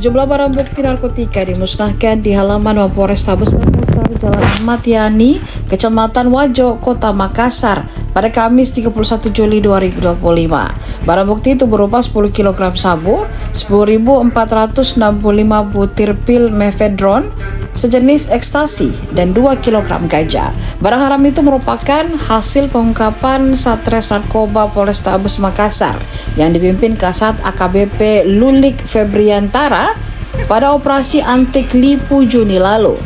Sejumlah barang bukti narkotika dimusnahkan di halaman Mapolrestabes Makassar, Jalan Ahmad Yani, Kecamatan Wajo, Kota Makassar pada Kamis 31 Juli 2025. Barang bukti itu berupa 10 kg sabu, 10.465 butir pil mefedron, sejenis ekstasi, dan 2 kg ganja. Barang haram itu merupakan hasil pengungkapan Satres Narkoba Polrestabes Makassar yang dipimpin Kasat AKBP Lulik Febriantara pada operasi Antik Lipu Juni lalu.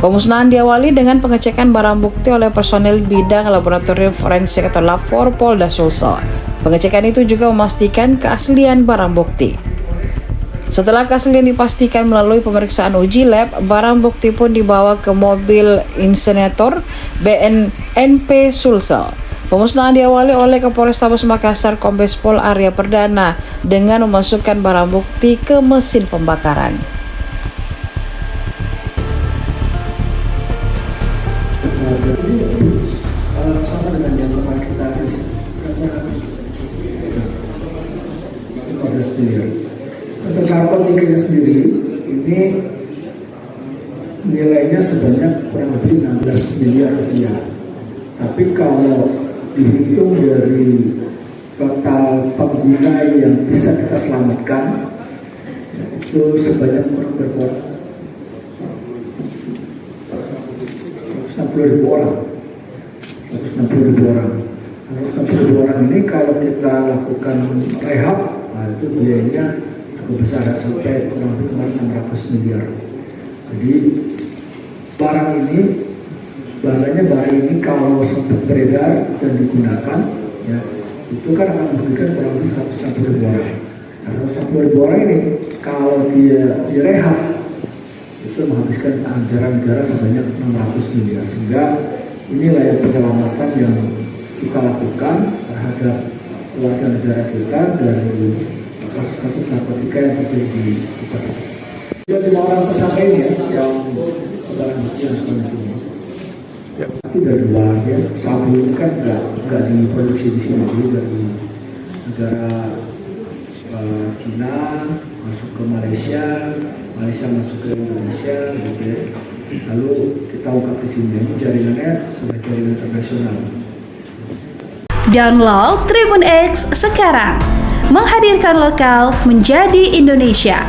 Pemusnahan diawali dengan pengecekan barang bukti oleh personel bidang laboratorium forensik atau Lafor Polda Sulsel. Pengecekan itu juga memastikan keaslian barang bukti. Setelah keaslian dipastikan melalui pemeriksaan uji lab, barang bukti pun dibawa ke mobil insinerator BNNP Sulsel. Pemusnahan diawali oleh Kapolrestabes Makassar Kombes Pol Arya Perdana dengan memasukkan barang bukti ke mesin pembakaran. Sama dengan yang kemarin kita untuk narkotika sendiri ini nilainya sebanyak kurang lebih 16 miliar rupiah. Tapi kalau dihitung dari total pengguna yang bisa kita selamatkan itu sebanyak kurang berapa? 160.000 orang. 160.000 orang. 160.000 orang ini kalau kita lakukan rehab, nah itu biayanya cukup besar, sampai kurang lebih 600 miliar. Jadi barang ini kalau sempat beredar dan digunakan, ya itu kan akan memberikan kurang lebih 160.000 orang. Nah, 160.000 orang ini kalau dia direhab itu menghabiskan anggaran negara sebanyak 600 miliar. Sehingga inilah yang penyelamatan yang kita lakukan terhadap warga negara kita dari kasus-kasus narkotika yang terjadi di kita. Jadi 5 orang tersangka ini yang barang bukti yang sebanyak ini. Tapi dari luar ya, sabu itu kan nggak diproduksi di sini, jadi dari negara Cina masuk ke Malaysia masuk ke Indonesia, gitu ya. Lalu kita ungkap di sini, jaringannya sudah jaringan internasional. Download Tribun X sekarang, menghadirkan lokal menjadi Indonesia.